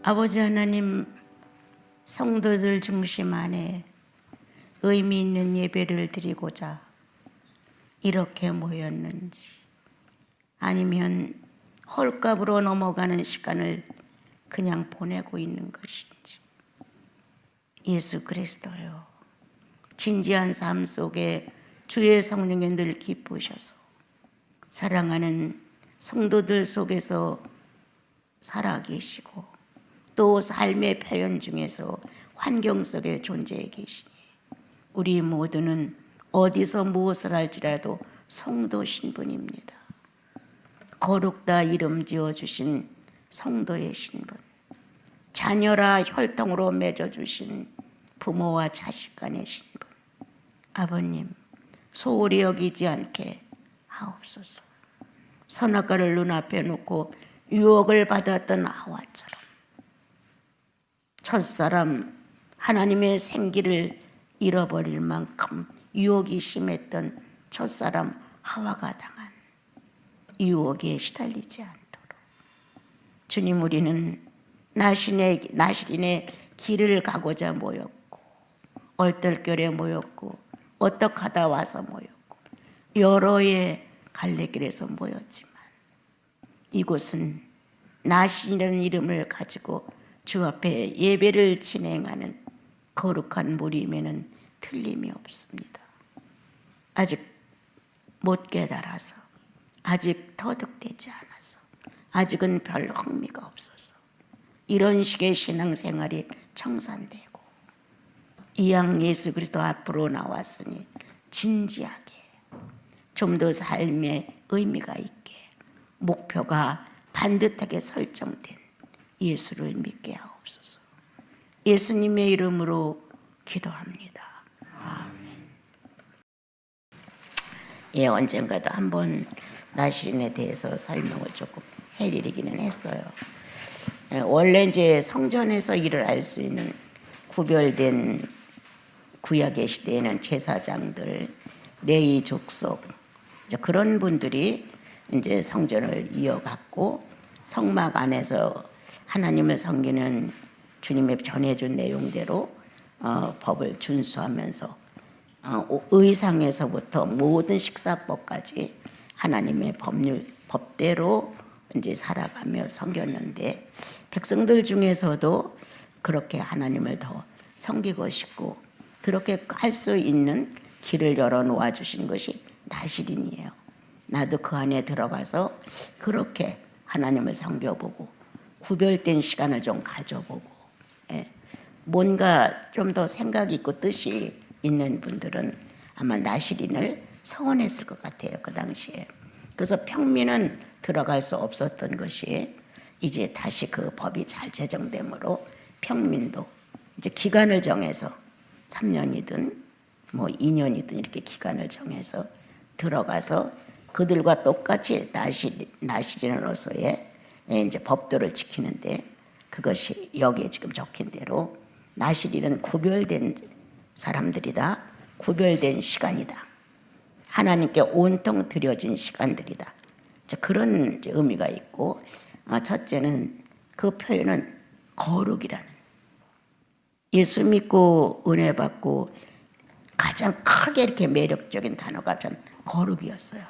아버지 하나님, 성도들 중심 안에 의미 있는 예배를 드리고자 이렇게 모였는지, 아니면 헐값으로 넘어가는 시간을 그냥 보내고 있는 것인지. 예수 그리스도요, 진지한 삶 속에 주의 성령이 늘 기쁘셔서 사랑하는 성도들 속에서 살아계시고, 또 삶의 표현 중에서 환경 속에 존재해 계시니 우리 모두는 어디서 무엇을 할지라도 성도 신분입니다. 거룩다 이름 지어주신 성도의 신분, 자녀라 혈통으로 맺어주신 부모와 자식 간의 신분, 아버님 소홀히 여기지 않게 하옵소서. 선악과를 눈앞에 놓고 유혹을 받았던 하와처럼 첫사람 하나님의 생기를 잃어버릴 만큼 유혹이 심했던 첫사람 하와가 당한 유혹에 시달리지 않도록, 주님, 우리는 나시린의 길을 가고자 모였고, 얼떨결에 모였고, 어떡하다 와서 모였고, 여러의 갈래길에서 모였지만 이곳은 나시린이라는 이름을 가지고 주 앞에 예배를 진행하는 거룩한 무림에는 틀림이 없습니다. 아직 못 깨달아서, 아직 터득되지 않아서, 아직은 별 흥미가 없어서 이런 식의 신앙생활이 청산되고, 이왕 예수 그리스도 앞으로 나왔으니 진지하게 좀 더 삶에 의미가 있게, 목표가 반듯하게 설정된 예수를 믿게 하옵소서. 예수님의 이름으로 기도합니다. 아멘. 예, 언젠가도 한번 나시린에 대해서 설명을 조금 해드리기는 했어요. 원래 이제 성전에서 일을 할 수 있는 구별된 구약의 시대에는 제사장들, 레위 족속, 그런 분들이 이제 성전을 이어갔고, 성막 안에서 하나님을 섬기는 주님의 전해준 내용대로 법을 준수하면서 의상에서부터 모든 식사법까지 하나님의 법대로 이제 살아가며 섬겼는데, 백성들 중에서도 그렇게 하나님을 더 섬기고 싶고 그렇게 할 수 있는 길을 열어 놓아 주신 것이 나시린이에요. 나도 그 안에 들어가서 그렇게 하나님을 섬겨보고 구별된 시간을 좀 가져보고, 뭔가 좀 더 생각이 있고 뜻이 있는 분들은 아마 나시린을 서원했을 것 같아요, 그 당시에. 그래서 평민은 들어갈 수 없었던 것이 이제 다시 그 법이 잘 제정되므로 평민도 이제 기간을 정해서 3년이든 뭐 2년이든 이렇게 기간을 정해서 들어가서 그들과 똑같이 나시린으로서의 이제 법도를 지키는데, 그것이 여기에 지금 적힌 대로 나시린은 구별된 사람들이다, 구별된 시간이다, 하나님께 온통 드려진 시간들이다, 그런 의미가 있고, 첫째는 그 표현은 거룩이라는, 예수 믿고 은혜 받고 가장 크게 이렇게 매력적인 단어가 전 거룩이었어요.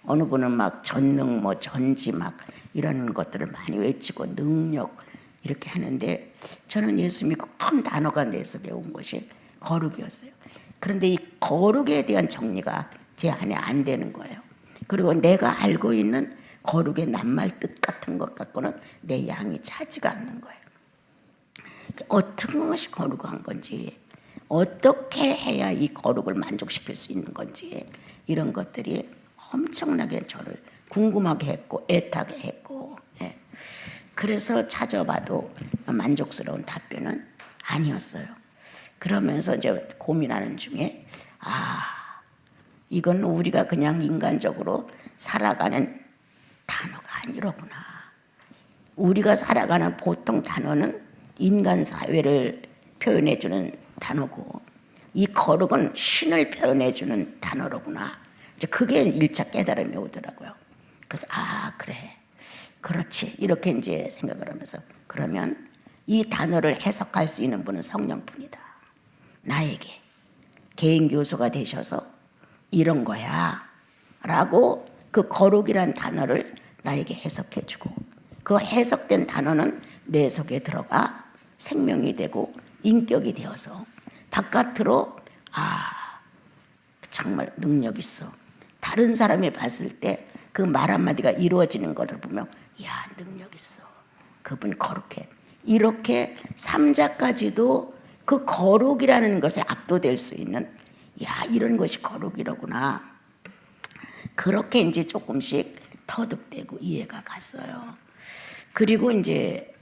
어느 분은 막 전능, 뭐 전지 막 이런 것들을 많이 외치고 능력 이렇게 하는데, 저는 예수 믿고 큰 단어가 내 속에 온 것이 거룩이었어요. 그런데 이 거룩에 대한 정리가 제 안에 안 되는 거예요. 그리고 내가 알고 있는 거룩의 낱말 뜻 같은 것 갖고는 내 양이 차지가 않는 거예요. 어떤 것이 거룩한 건지, 어떻게 해야 이 거룩을 만족시킬 수 있는 건지, 이런 것들이 엄청나게 저를 궁금하게 했고 애타게 했고, 그래서 찾아봐도 만족스러운 답변은 아니었어요. 그러면서 이제 고민하는 중에, 이건 우리가 그냥 인간적으로 살아가는 단어가 아니로구나. 우리가 살아가는 보통 단어는 인간 사회를 표현해주는 단어고, 이 거룩은 신을 표현해주는 단어로구나. 이제 그게 1차 깨달음이 오더라고요. 그래서 그래, 그렇지. 이렇게 이제 생각을 하면서 그러면 이 단어를 해석할 수 있는 분은 성령뿐이다. 나에게 개인 교수가 되셔서 이런 거야 라고 그 거룩이란 단어를 나에게 해석해 주고 그 해석된 단어는 내 속에 들어가 생명이 되고 인격이 되어서 바깥으로 정말 능력 있어. 다른 사람이 봤을 때 그 말 한마디가 이루어지는 것을 보면 야 능력 있어. 그분 거룩해. 이렇게 삼자까지도 그 거룩이라는 것에 압도될 수 있는 야 이런 것이 거룩이로구나. 그렇게 이제 조금씩 터득되고 이해가 갔어요. 그리고 이제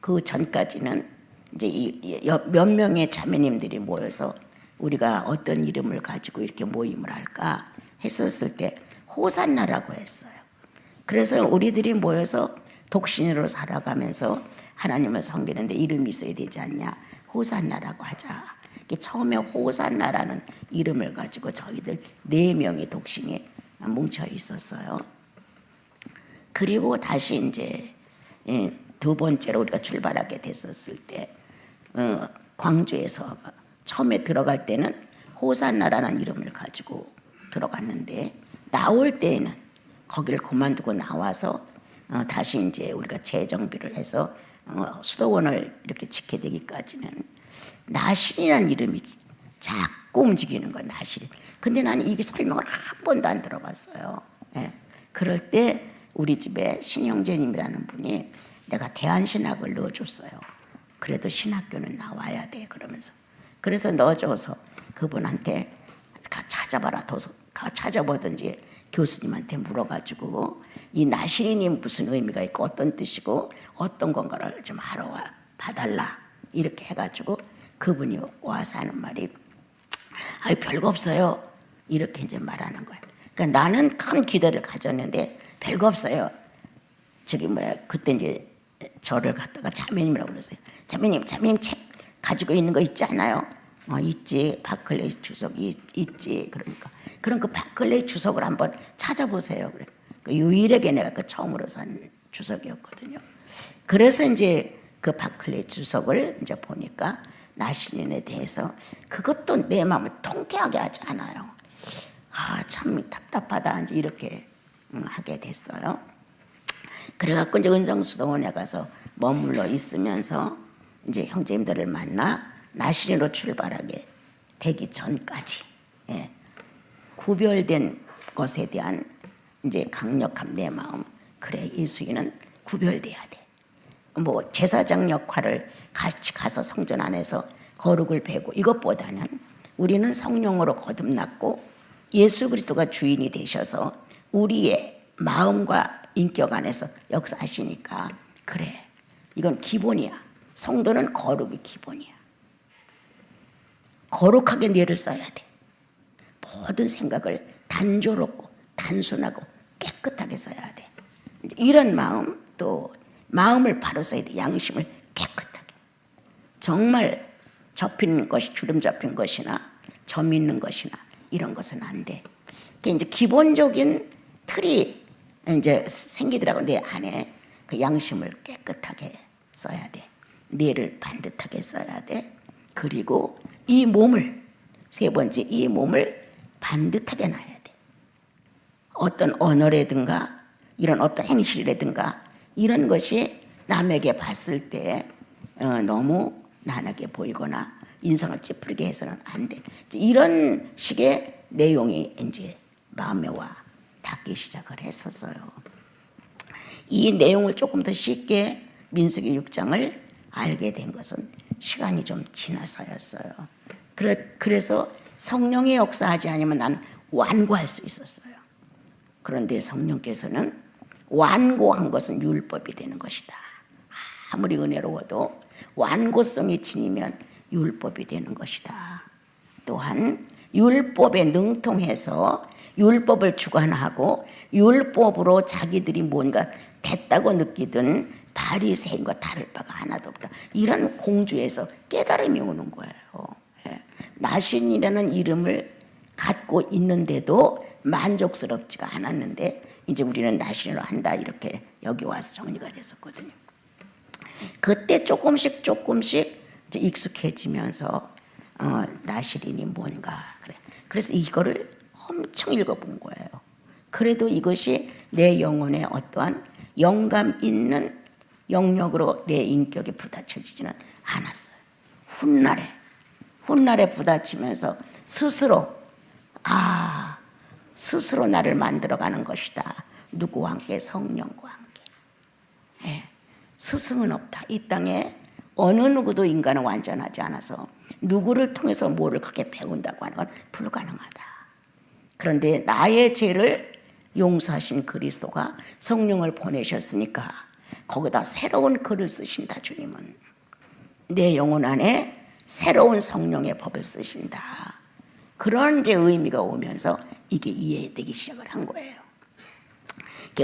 그 전까지는 이제 몇 명의 자매님들이 모여서 우리가 어떤 이름을 가지고 이렇게 모임을 할까 했었을 때 호산나라고 했어요. 그래서 우리들이 모여서 독신으로 살아가면서 하나님을 섬기는데 이름이 있어야 되지 않냐. 호산나라고 하자. 처음에 호산나라는 이름을 가지고 저희들 4명이 독신이 뭉쳐 있었어요. 그리고 다시 이제 두 번째로 우리가 출발하게 됐었을 때 광주에서 처음에 들어갈 때는 호산나라는 이름을 가지고 들어갔는데 나올 때에는 거기를 그만두고 나와서 다시 이제 우리가 재정비를 해서 수도원을 이렇게 짓게 되기까지는 나실이라는 이름이 자꾸 움직이는 거야. 나실. 근데 나는 이게 설명을 한 번도 안 들어봤어요. 예. 그럴 때 우리 집에 신형제님이라는 분이 내가 대한신학을 넣어줬어요. 그래도 신학교는 나와야 돼 그러면서 그래서 넣어줘서 그분한테 찾아봐라 찾아보든지 교수님한테 물어가지고 이 나실이니 무슨 의미가 있고 어떤 뜻이고 어떤 건가를 좀 알아와 봐달라 이렇게 해가지고 그분이 와서 하는 말이 별거 없어요 이렇게 이제 말하는 거예요. 그러니까 나는 큰 기대를 가졌는데 별거 없어요. 그때 이제 저를 갖다가 자매님이라고 그랬어요. 자매님 책 가지고 있는 거 있지 않아요? 있지. 바클레이 주석이 있지. 그러니까 그럼 그 바클레이 주석을 한번 찾아보세요. 그래. 그 유일하게 내가 그 처음으로 산 주석이었거든요. 그래서 이제 그 바클레이 주석을 이제 보니까 나실인에 대해서 그것도 내 마음을 통쾌하게 하지 않아요. 참 답답하다 이제 이렇게 하게 됐어요. 그래갖고 이제 은정수도원에 가서 머물러 있으면서 이제 형제님들을 만나 나실인으로 출발하게 되기 전까지 구별된 것에 대한 이제 강력한 내 마음. 그래 예수인은 구별돼야 돼. 제사장 역할을 같이 가서 성전 안에서 거룩을 배고 이것보다는 우리는 성령으로 거듭났고 예수 그리스도가 주인이 되셔서 우리의 마음과 인격 안에서 역사하시니까 그래 이건 기본이야. 성도는 거룩이 기본이야. 거룩하게 뇌를 써야 돼. 모든 생각을 단조롭고 단순하고 깨끗하게 써야 돼. 이런 마음 또 마음을 바로 써야 돼. 양심을 깨끗하게. 정말 접힌 것이 주름 잡힌 것이나 점 있는 것이나 이런 것은 안 돼. 그게 이제 기본적인 틀이 이제 생기더라고. 내 안에 그 양심을 깨끗하게 써야 돼. 뇌를 반듯하게 써야 돼. 그리고 이 몸을 세 번째 이 몸을 반듯하게 놔야 돼. 어떤 언어라든가 이런 어떤 행실이라든가 이런 것이 남에게 봤을 때 너무 난하게 보이거나 인상을 찌푸리게 해서는 안 돼. 이런 식의 내용이 이제 마음에 와 닿기 시작을 했었어요. 이 내용을 조금 더 쉽게 민수기 6장을 알게 된 것은 시간이 좀 지나서였어요. 그래서 성령의 역사하지 않으면 난 완고할 수 있었어요. 그런데 성령께서는 완고한 것은 율법이 되는 것이다. 아무리 은혜로워도 완고성이 지니면 율법이 되는 것이다. 또한 율법에 능통해서 율법을 주관하고 율법으로 자기들이 뭔가 됐다고 느끼던 바리새인과 다를 바가 하나도 없다. 이런 공주에서 깨달음이 오는 거예요. 나신이라는 이름을 갖고 있는데도 만족스럽지가 않았는데 이제 우리는 나신으로 한다 이렇게 여기 와서 정리가 됐었거든요. 그때 조금씩 이제 익숙해지면서 나시린이 뭔가 그래. 그래서 이거를 엄청 읽어본 거예요. 그래도 이것이 내 영혼에 어떠한 영감 있는 영역으로 내 인격에 부딪혀지지는 않았어요. 훗날에 부딪히면서 스스로 나를 만들어가는 것이다. 누구와 함께? 성령과 함께. 예. 스승은 없다. 이 땅에 어느 누구도 인간은 완전하지 않아서 누구를 통해서 뭐를 그렇게 배운다고 하는 건 불가능하다. 그런데 나의 죄를 용서하신 그리스도가 성령을 보내셨으니까 거기다 새로운 글을 쓰신다. 주님은 내 영혼 안에 새로운 성령의 법을 쓰신다. 그런 이제 의미가 오면서 이게 이해되기 시작을 한 거예요.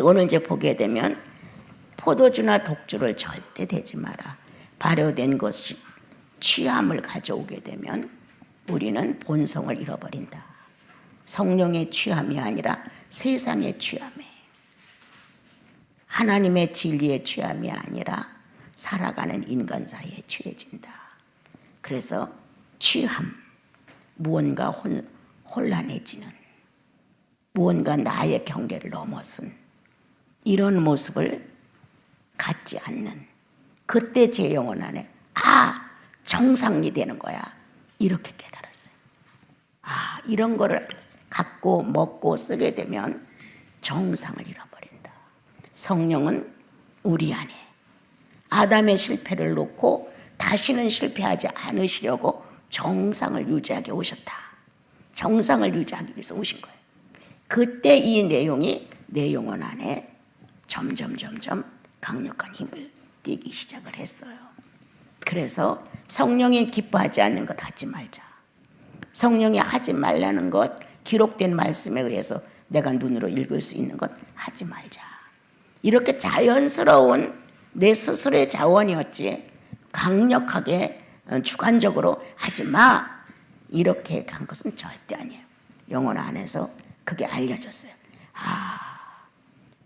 오늘 이제 보게 되면 포도주나 독주를 절대 대지 마라. 발효된 것이 취함을 가져오게 되면 우리는 본성을 잃어버린다. 성령의 취함이 아니라 세상의 취함에, 하나님의 진리의 취함이 아니라 살아가는 인간 사이에 취해진다. 그래서 취함, 무언가 혼란해지는, 무언가 나의 경계를 넘어선 이런 모습을 갖지 않는, 그때 제 영혼 안에 정상이 되는 거야. 이렇게 깨달았어요. 이런 거를 갖고 먹고 쓰게 되면 정상을 잃어버린다. 성령은 우리 안에 아담의 실패를 놓고 다시는 실패하지 않으시려고 정상을 유지하게 오셨다. 정상을 유지하기 위해서 오신 거예요. 그때 이 내용이 내 영혼 안에 점점 강력한 힘을 띠기 시작을 했어요. 그래서 성령이 기뻐하지 않는 것 하지 말자. 성령이 하지 말라는 것, 기록된 말씀에 의해서 내가 눈으로 읽을 수 있는 것 하지 말자. 이렇게 자연스러운 내 스스로의 자원이었지 강력하게 주관적으로 하지 마 이렇게 간 것은 절대 아니에요. 영혼 안에서 그게 알려졌어요.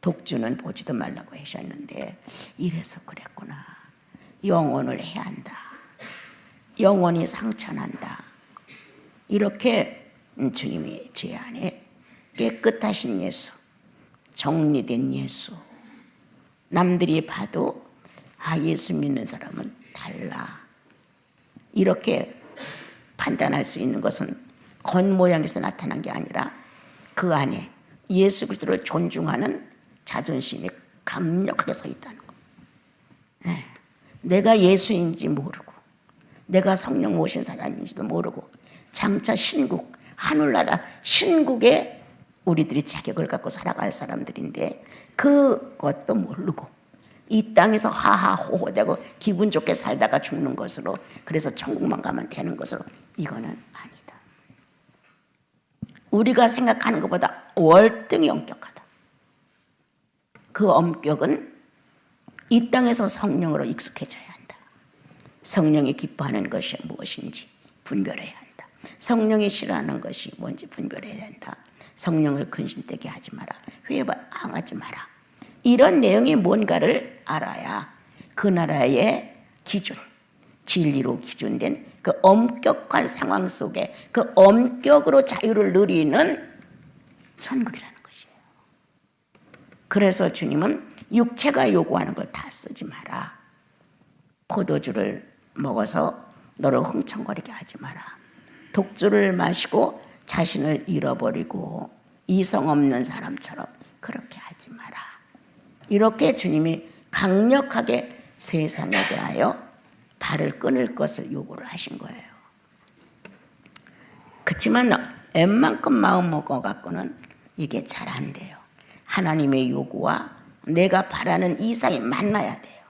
독주는 보지도 말라고 하셨는데 이래서 그랬구나. 영혼을 해야 한다. 영혼이 상처난다. 이렇게 주님이 제 안에 깨끗하신 예수, 정리된 예수, 남들이 봐도 예수 믿는 사람은 달라. 이렇게 판단할 수 있는 것은 겉모양에서 나타난 게 아니라 그 안에 예수 그리스도를 존중하는 자존심이 강력하게 서 있다는 거. 내가 예수인지 모르고 내가 성령 모신 사람인지도 모르고 장차 신국, 하늘나라 신국에 우리들이 자격을 갖고 살아갈 사람들인데 그것도 모르고 이 땅에서 하하호호대고 기분 좋게 살다가 죽는 것으로, 그래서 천국만 가면 되는 것으로, 이거는 아니다. 우리가 생각하는 것보다 월등히 엄격하다. 그 엄격은 이 땅에서 성령으로 익숙해져야 한다. 성령이 기뻐하는 것이 무엇인지 분별해야 한다. 성령이 싫어하는 것이 뭔지 분별해야 한다. 성령을 근심되게 하지 마라. 회방하지 마라. 이런 내용이 뭔가를 알아야 그 나라의 기준, 진리로 기준된 그 엄격한 상황 속에 그 엄격으로 자유를 누리는 천국이라는 것이에요. 그래서 주님은 육체가 요구하는 걸 다 쓰지 마라. 포도주를 먹어서 너를 흥청거리게 하지 마라. 독주를 마시고 자신을 잃어버리고 이성 없는 사람처럼 그렇게 하지 마라. 이렇게 주님이 강력하게 세상에 대하여 발을 끊을 것을 요구를 하신 거예요. 그렇지만 웬만큼 마음 먹어갖고는 이게 잘 안 돼요. 하나님의 요구와 내가 바라는 이상이 만나야 돼요.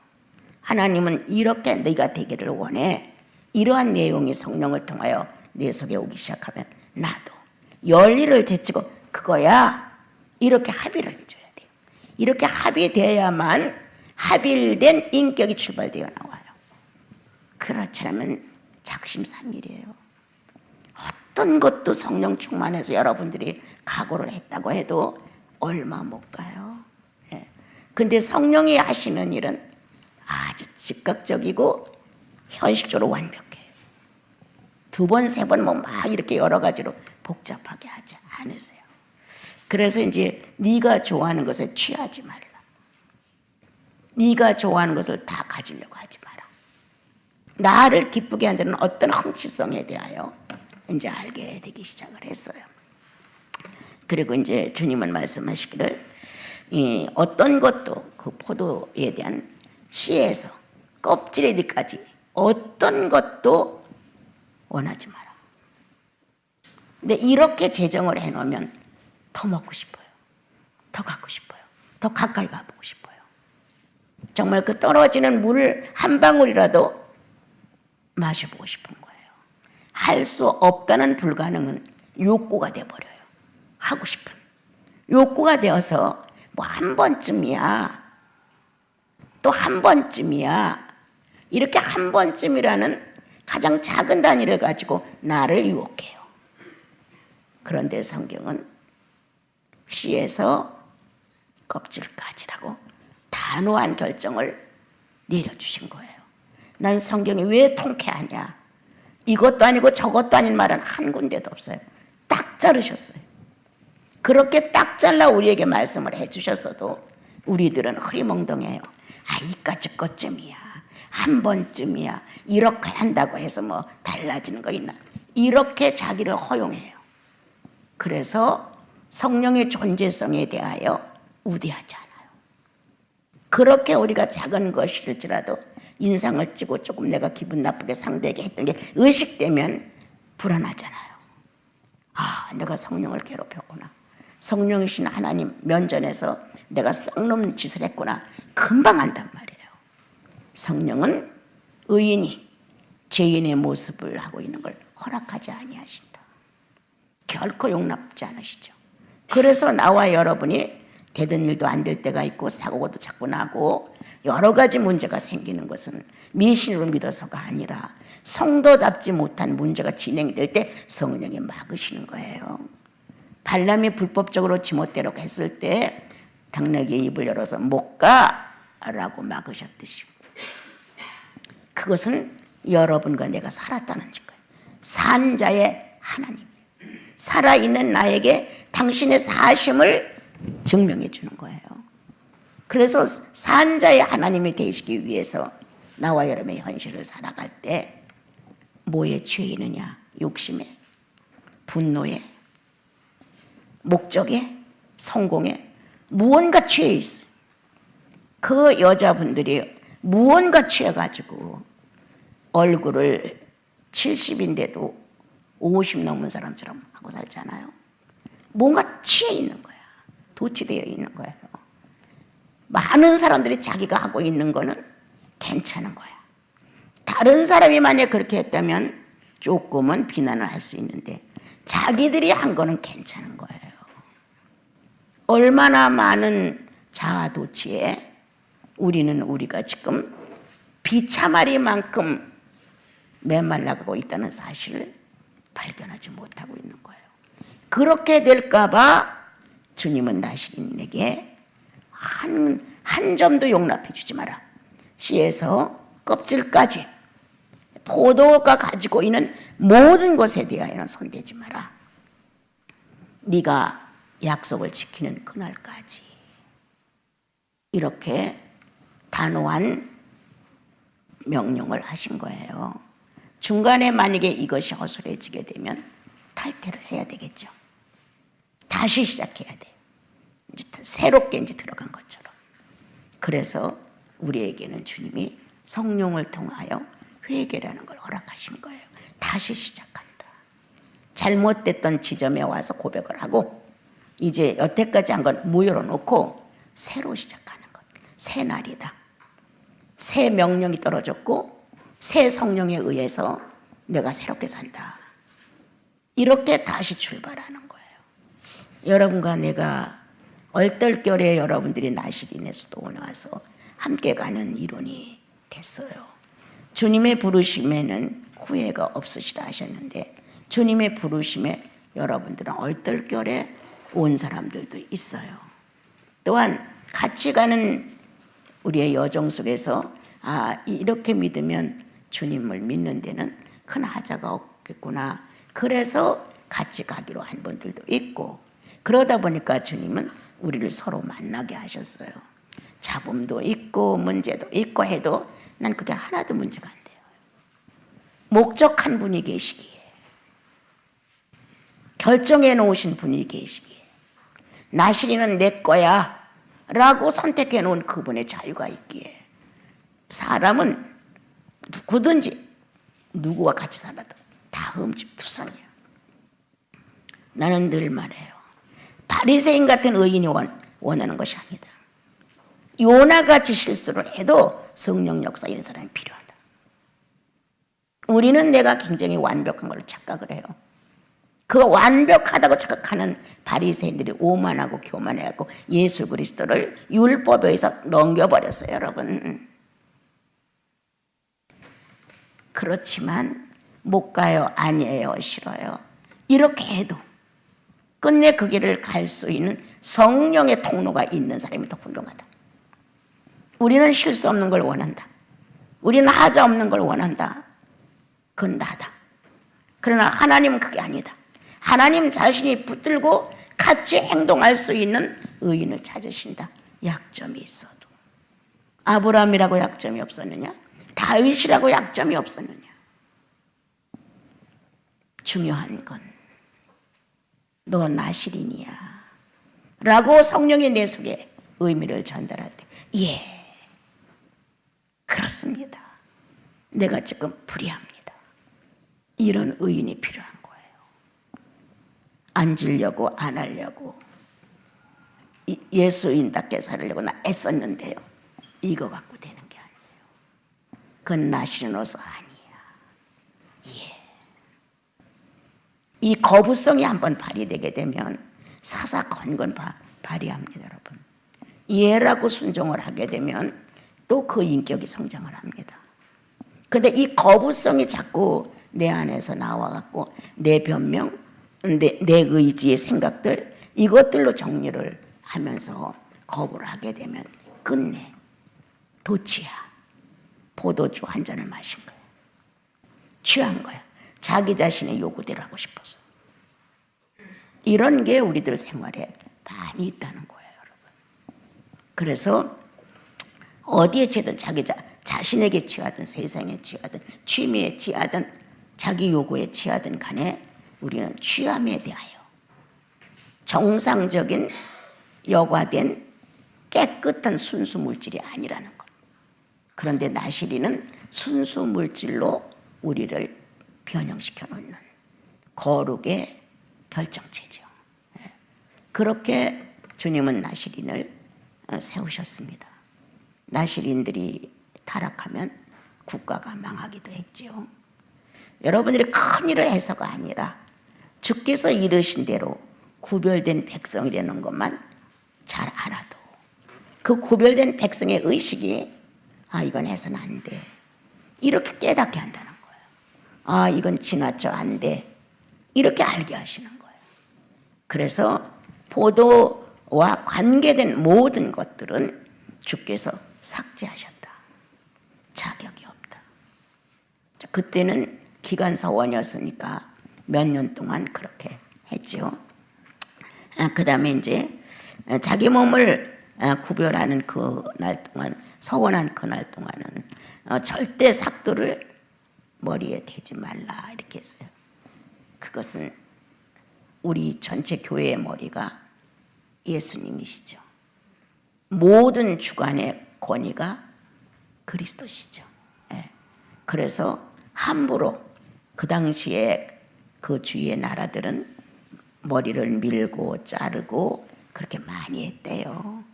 하나님은 이렇게 네가 되기를 원해. 이러한 내용이 성령을 통하여 내 속에 오기 시작하면 나도 열의를 제치고 그거야. 이렇게 합의를 해줘야 돼요. 이렇게 합의되어야만 합일된 인격이 출발되어 나와요. 그렇지 않으면 작심삼일이에요. 어떤 것도 성령 충만해서 여러분들이 각오를 했다고 해도 얼마 못 가요. 예. 근데 성령이 하시는 일은 아주 즉각적이고 현실적으로 완벽해요. 두 번, 세 번 뭐 막 이렇게 여러 가지로 복잡하게 하지 않으세요. 그래서 이제 네가 좋아하는 것에 취하지 말라. 네가 좋아하는 것을 다 가지려고 하지 마라. 나를 기쁘게 하는 어떤 흥치성에 대하여 이제 알게 되기 시작을 했어요. 그리고 이제 주님은 말씀하시기를 어떤 것도 그 포도에 대한 씨에서 껍질에 이르기까지 어떤 것도 원하지 마라. 근데 이렇게 제정을 해놓으면 더 먹고 싶어요. 더 갖고 싶어요. 더 가까이 가보고 싶어요. 정말 그 떨어지는 물 한 방울이라도 마셔보고 싶은 거예요. 할 수 없다는 불가능은 욕구가 돼버려요. 하고 싶은 욕구가 되어서 뭐 한 번쯤이야, 또 한 번쯤이야, 이렇게 한 번쯤이라는 가장 작은 단위를 가지고 나를 유혹해요. 그런데 성경은 씨에서 껍질까지라고 단호한 결정을 내려주신 거예요. 난 성경이 왜 통쾌하냐, 이것도 아니고 저것도 아닌 말은 한 군데도 없어요. 딱 자르셨어요. 그렇게 딱 잘라 우리에게 말씀을 해주셨어도 우리들은 흐리멍덩해요. 이까짓 것쯤이야, 한 번쯤이야, 이렇게 한다고 해서 뭐 달라지는 거 있나, 이렇게 자기를 허용해요. 그래서 성령의 존재성에 대하여 우대하지 않아요. 그렇게 우리가 작은 것일지라도 인상을 찌고 조금 내가 기분 나쁘게 상대에게 했던 게 의식되면 불안하잖아요. 내가 성령을 괴롭혔구나, 성령이신 하나님 면전에서 내가 썩는 짓을 했구나, 금방 안단 말이에요. 성령은 의인이 죄인의 모습을 하고 있는 걸 허락하지 아니하신다. 결코 용납지 않으시죠. 그래서 나와 여러분이 되던 일도 안 될 때가 있고 사고도 자꾸 나고 여러 가지 문제가 생기는 것은 미신으로 믿어서가 아니라 성도답지 못한 문제가 진행될 때 성령이 막으시는 거예요. 발람이 불법적으로 지멋대로 했을 때 당나귀의 입을 열어서 못 가라고 막으셨듯이, 그것은 여러분과 내가 살았다는 거예요. 산 자의 하나님, 살아있는 나에게 당신의 사심을 증명해 주는 거예요. 그래서 산 자의 하나님이 되시기 위해서 나와 여러분의 현실을 살아갈 때 뭐에 취해 있느냐? 욕심에, 분노에, 목적에, 성공에, 무언가 취해 있어요. 그 여자분들이 무언가 취해가지고 얼굴을 70인데도 50 넘은 사람처럼 하고 살잖아요. 뭔가 취해 있는 거야. 도취되어 있는 거예요. 많은 사람들이 자기가 하고 있는 거는 괜찮은 거야. 다른 사람이 만약 그렇게 했다면 조금은 비난을 할 수 있는데 자기들이 한 거는 괜찮은 거예요. 얼마나 많은 자아도취에 우리가 지금 비참하리만큼 메말라가고 있다는 사실을 발견하지 못하고 있는 거예요. 그렇게 될까 봐 주님은 나시린에게 한 점도 용납해 주지 마라. 씨에서 껍질까지 포도가 가지고 있는 모든 것에 대하여는 손대지 마라. 네가 약속을 지키는 그날까지. 이렇게 단호한 명령을 하신 거예요. 중간에 만약에 이것이 허술해지게 되면 탈퇴를 해야 되겠죠. 다시 시작해야 돼요. 이제 새롭게 이제 들어간 것처럼. 그래서 우리에게는 주님이 성령을 통하여 회개라는 걸 허락하신 거예요. 다시 시작한다. 잘못됐던 지점에 와서 고백을 하고 이제 여태까지 한 건 무효로 놓고 새로 시작하는 것. 새 날이다. 새 명령이 떨어졌고 새 성령에 의해서 내가 새롭게 산다. 이렇게 다시 출발하는 거예요. 여러분과 내가 얼떨결에 여러분들이 나시린에서도 나와서 함께 가는 이론이 됐어요. 주님의 부르심에는 후회가 없으시다 하셨는데 주님의 부르심에 여러분들은 얼떨결에 온 사람들도 있어요. 또한 같이 가는 우리의 여정 속에서 이렇게 믿으면 주님을 믿는 데는 큰 하자가 없겠구나. 그래서 같이 가기로 한 분들도 있고, 그러다 보니까 주님은 우리를 서로 만나게 하셨어요. 잡음도 있고 문제도 있고 해도 난 그게 하나도 문제가 안 돼요. 목적한 분이 계시기에, 결정해 놓으신 분이 계시기에, 나시리는 내 거야 라고 선택해 놓은 그분의 자유가 있기에, 사람은 누구든지 누구와 같이 살아도 다 흠집투성이에요. 나는 늘 말해요. 바리새인 같은 의인이 원하는 것이 아니다. 요나같이 실수를 해도 성령 역사 있는 사람이 필요하다. 우리는 내가 굉장히 완벽한 걸 착각을 해요. 그 완벽하다고 착각하는 바리새인들이 오만하고 교만해갖고 예수 그리스도를 율법에 의해서 넘겨버렸어요, 여러분. 그렇지만 못 가요, 아니에요, 싫어요. 이렇게 해도 끝내 그 길을 갈 수 있는 성령의 통로가 있는 사람이 더 훌륭하다. 우리는 실수 없는 걸 원한다. 우리는 하자 없는 걸 원한다. 그건 나다. 그러나 하나님은 그게 아니다. 하나님 자신이 붙들고 같이 행동할 수 있는 의인을 찾으신다. 약점이 있어도. 아브라함이라고 약점이 없었느냐? 다윗이라고 약점이 없었느냐? 중요한 건 너 나시린이야 라고 성령이 내 속에 의미를 전달할 때, 예, 그렇습니다. 내가 지금 불의합니다. 이런 의인이 필요한 거예요. 앉으려고 안 하려고 예수인답게 살려고 나 애썼는데요. 이거 갖고 되는 게 아니에요. 그건 나시린으로서 아니야. 예. 이 거부성이 한번 발휘되게 되면 사사건건 발휘합니다, 여러분. 예라고 순종을 하게 되면 또 그 인격이 성장을 합니다. 근데 이 거부성이 자꾸 내 안에서 나와갖고 내 변명, 내 의지의 생각들, 이것들로 정리를 하면서 거부를 하게 되면 끝내 도치야. 포도주 한 잔을 마신 거야. 취한 거야. 자기 자신의 요구대로 하고 싶어서. 이런 게 우리들 생활에 많이 있다는 거예요, 여러분. 그래서 어디에 취하든 자기 자신에게 취하든 세상에 취하든 취미에 취하든 자기 요구에 취하든 간에 우리는 취함에 대하여 정상적인 여과된 깨끗한 순수 물질이 아니라는 것. 그런데 나시리는 순수 물질로 우리를 변형시켜 놓는 거룩의 결정체죠. 그렇게 주님은 나시린을 세우셨습니다. 나시린들이 타락하면 국가가 망하기도 했지요. 여러분들이 큰 일을 해서가 아니라 주께서 이르신 대로 구별된 백성이라는 것만 잘 알아도 그 구별된 백성의 의식이 이건 해서는 안 돼. 이렇게 깨닫게 한다는 거예요. 이건 지나쳐 안 돼. 이렇게 알게 하시는 거예요. 그래서 포도와 관계된 모든 것들은 주께서 삭제하셨다. 자격이 없다. 그때는 기간서원이었으니까 몇 년 동안 그렇게 했죠. 그 다음에 이제 자기 몸을 구별하는 그날 동안, 서원한 그날 동안은 절대 삭도를 머리에 대지 말라 이렇게 했어요. 그것은 우리 전체 교회의 머리가 예수님이시죠. 모든 주관의 권위가 그리스도시죠. 그래서 함부로 그 당시에 그 주위의 나라들은 머리를 밀고 자르고 그렇게 많이 했대요.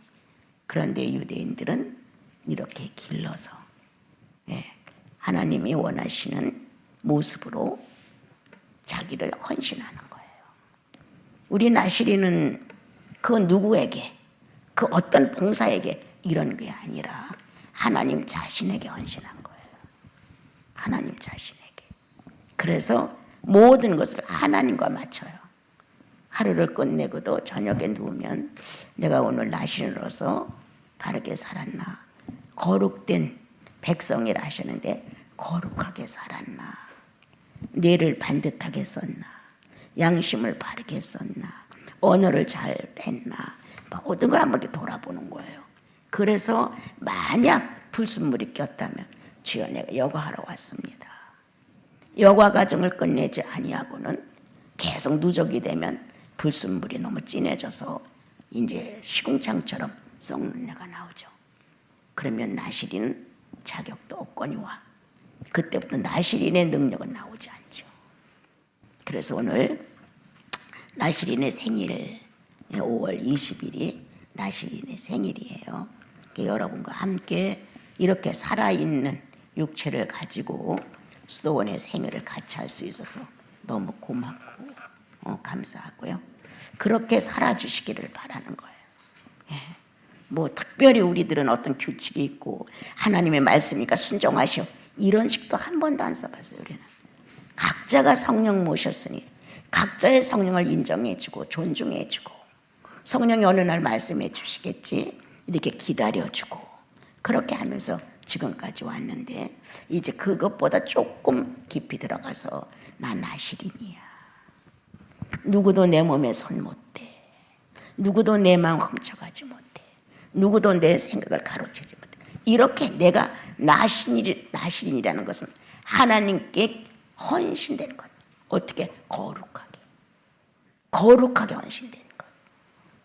그런데 유대인들은 이렇게 길러서 하나님이 원하시는 모습으로 자기를 헌신하는 거예요. 우리 나시리는 그 누구에게, 그 어떤 봉사에게 이런 게 아니라 하나님 자신에게 헌신한 거예요. 하나님 자신에게. 그래서 모든 것을 하나님과 맞춰요. 하루를 끝내고도 저녁에 누우면 내가 오늘 나신으로서 바르게 살았나, 거룩된 백성이라 하시는데 거룩하게 살았나, 뇌를 반듯하게 썼나, 양심을 바르게 썼나, 언어를 잘 했나, 모든 걸 한번 이렇게 돌아보는 거예요. 그래서 만약 불순물이 꼈다면 주여 내가 여과하러 왔습니다. 여과 과정을 끝내지 아니하고는 계속 누적이 되면 불순물이 너무 진해져서 이제 시궁창처럼 썩는 내가 나오죠. 그러면 나시리는 자격도 없거니와 그때부터 나시린의 능력은 나오지 않죠. 그래서 오늘 나시린의 생일 5월 20일이 나시린의 생일이에요. 여러분과 함께 이렇게 살아있는 육체를 가지고 수도원의 생일을 같이 할 수 있어서 너무 고맙고 감사하고요. 그렇게 살아주시기를 바라는 거예요. 예. 뭐 특별히 우리들은 어떤 규칙이 있고 하나님의 말씀이니까 순종하시오 이런 식도 한 번도 안 써봤어요. 우리는 각자가 성령 모셨으니 각자의 성령을 인정해주고 존중해주고 성령이 어느 날 말씀해 주시겠지 이렇게 기다려주고 그렇게 하면서 지금까지 왔는데 이제 그것보다 조금 깊이 들어가서 난 나시린이야. 누구도 내 몸에 손 못 대. 누구도 내 마음 훔쳐가지 못해. 누구도 내 생각을 가로채지 못해. 이렇게 내가 나시린이라는 것은 하나님께 헌신되는 것. 어떻게? 거룩하게 헌신되는 것.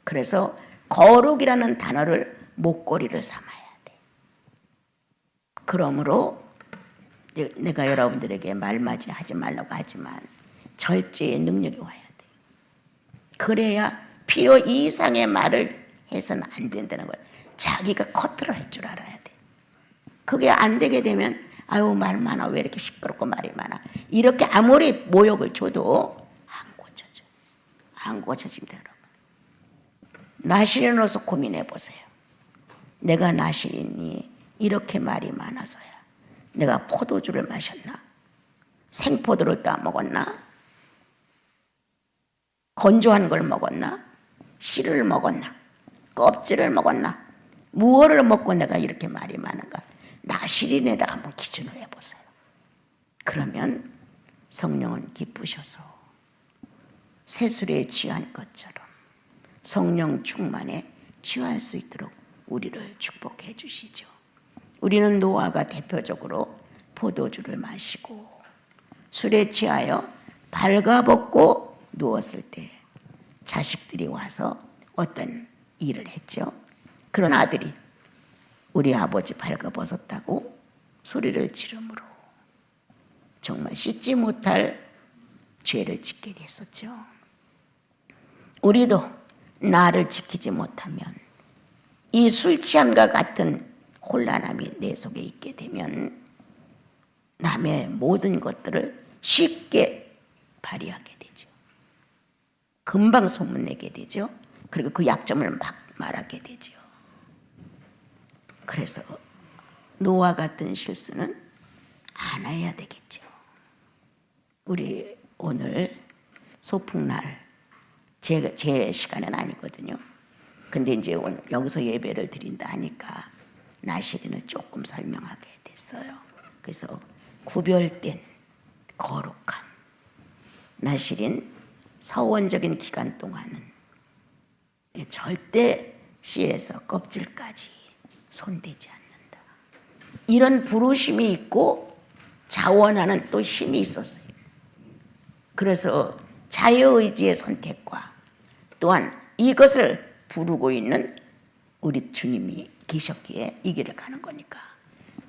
그래서 거룩이라는 단어를 목걸이를 삼아야 돼. 그러므로 내가 여러분들에게 말맞이 하지 말라고 하지만 절제의 능력이 와야 돼. 그래야 필요 이상의 말을 해서는 안 된다는 거예요. 자기가 커트를 할 줄 알아야 돼. 그게 안 되게 되면 아유 말 많아 왜 이렇게 시끄럽고 말이 많아 이렇게 아무리 모욕을 줘도 안 고쳐집니다. 여러분. 나시린으로서 고민해 보세요. 내가 나시린이 이렇게 말이 많아서야 내가 포도주를 마셨나? 생포도를 따먹었나? 건조한 걸 먹었나? 씨를 먹었나? 껍질을 먹었나? 무엇을 먹고 내가 이렇게 말이 많은가? 나시린에다가 한번 기준을 해보세요. 그러면 성령은 기쁘셔서 새술에 취한 것처럼 성령 충만에 취할 수 있도록 우리를 축복해 주시죠. 우리는 노아가 대표적으로 포도주를 마시고 술에 취하여 발가벗고 누웠을 때 자식들이 와서 어떤 일을 했죠. 그런 아들이 우리 아버지 발가벗었다고 소리를 지르므로 정말 씻지 못할 죄를 짓게 됐었죠. 우리도 나를 지키지 못하면 이 술 취함과 같은 혼란함이 내 속에 있게 되면 남의 모든 것들을 쉽게 발휘하게 되죠. 금방 소문내게 되죠. 그리고 그 약점을 막 말하게 되죠. 그래서 노아 같은 실수는 안 해야 되겠죠. 우리 오늘 소풍날 제 시간은 아니거든요. 근데 이제 오늘 여기서 예배를 드린다 하니까 나시린을 조금 설명하게 됐어요. 그래서 구별된 거룩함. 나시린 서원적인 기간 동안은 절대 씨에서 껍질까지 손대지 않는다. 이런 부르심이 있고 자원하는 또 힘이 있었어요. 그래서 자유의지의 선택과 또한 이것을 부르고 있는 우리 주님이 계셨기에 이 길을 가는 거니까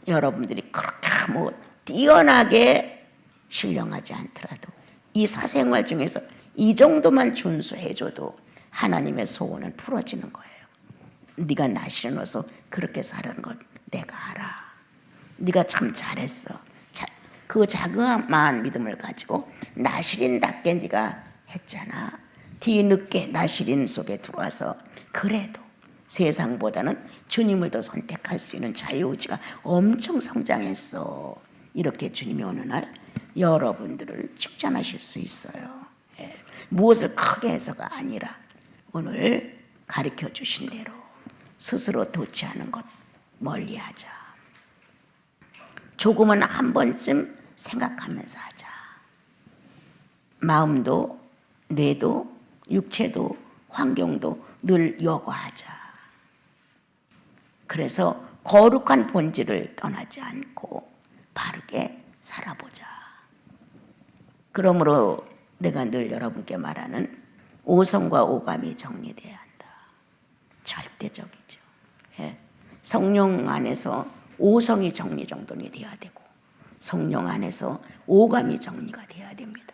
여러분들이 그렇게 뭐 뛰어나게 신령하지 않더라도 이 사생활 중에서 이 정도만 준수해줘도 하나님의 소원은 풀어지는 거예요. 네가 나시린으로서 그렇게 살은 것 내가 알아. 네가 참 잘했어. 그 자그마한 믿음을 가지고 나시린답게 네가 했잖아. 뒤늦게 나시린 속에 들어와서 그래도 세상보다는 주님을 더 선택할 수 있는 자유의지가 엄청 성장했어. 이렇게 주님이 어느 날 여러분들을 칭찬하실 수 있어요. 예. 무엇을 크게 해서가 아니라 오늘 가르쳐 주신 대로 스스로 도취하는 것 멀리하자. 조금은 한 번쯤 생각하면서 하자. 마음도 뇌도 육체도 환경도 늘 여과하자. 그래서 거룩한 본질을 떠나지 않고 바르게 살아보자. 그러므로 내가 늘 여러분께 말하는 오성과 오감이 정리돼야 한다. 절대적이죠. 예. 성령 안에서 오성이 정리정돈이 돼야 되고 성령 안에서 오감이 정리가 돼야 됩니다.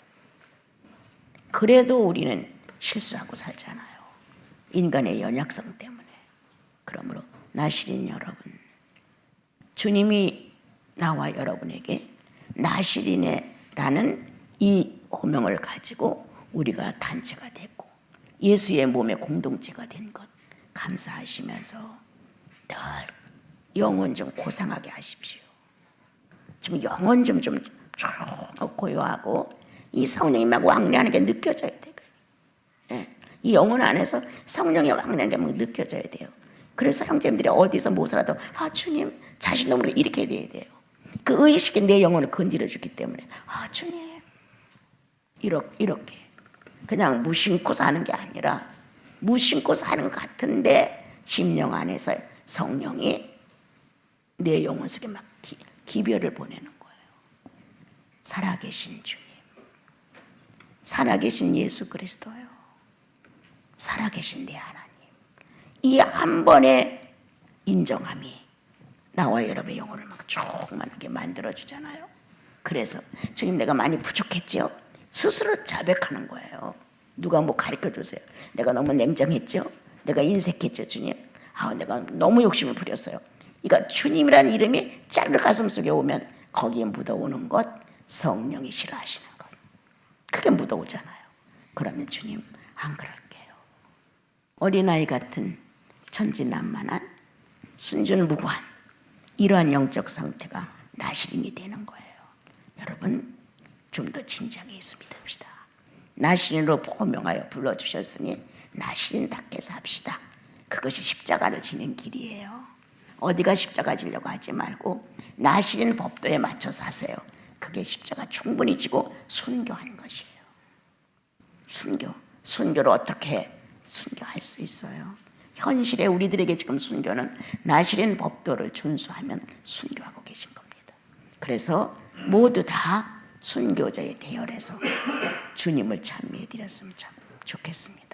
그래도 우리는 실수하고 살잖아요. 인간의 연약성 때문에. 그러므로 나시린 여러분, 주님이 나와 여러분에게 나시린이라는 이 호명을 가지고 우리가 단체가 됐고 예수의 몸의 공동체가 된 것 감사하시면서 늘 영혼 좀 고상하게 하십시오. 좀 영혼 좀 고요하고 이 성령이 막 왕래하는 게 느껴져야 돼요. 예. 이 영혼 안에서 성령이 왕래하는 게 막 느껴져야 돼요. 그래서 형제님들이 어디서 무엇이라도 주님 자신놈으로 이렇게 돼야 돼요. 그 의식이 내 영혼을 건드려 주기 때문에 주님 이렇게 그냥 무심코 사는 게 아니라 무심코 사는 것 같은데 심령 안에서 성령이 내 영혼 속에 막 기별을 보내는 거예요. 살아계신 주님, 살아계신 예수 그리스도요, 살아계신 내 하나님, 이 한 번의 인정함이 나와 여러분의 영혼을 막 충만하게 만들어주잖아요. 그래서 주님 내가 많이 부족했죠? 스스로 자백하는 거예요. 누가 뭐 가르쳐 주세요. 내가 너무 냉정했죠? 내가 인색했죠 주님? 내가 너무 욕심을 부렸어요. 그러니까 주님이라는 이름이 짧은 가슴 속에 오면 거기에 묻어오는 것 성령이 싫어하시는 것 그게 묻어오잖아요. 그러면 주님 안 그럴게요. 어린아이 같은 천진난만한 순진무구한 이러한 영적 상태가 나시린이 되는 거예요. 여러분 좀 더 진지하게 예수 믿읍시다. 나시린으로 호명하여 불러주셨으니 나시린답게 삽시다. 그것이 십자가를 지는 길이에요. 어디가 십자가 지려고 하지 말고 나시린 법도에 맞춰 사세요. 그게 십자가 충분히 지고 순교한 것이에요. 순교를 어떻게 순교할 수 있어요? 현실에 우리들에게 지금 순교는 나시린 법도를 준수하면 순교하고 계신 겁니다. 그래서 모두 다 순교자의 대열에서 주님을 찬미해 드렸으면 참 좋겠습니다.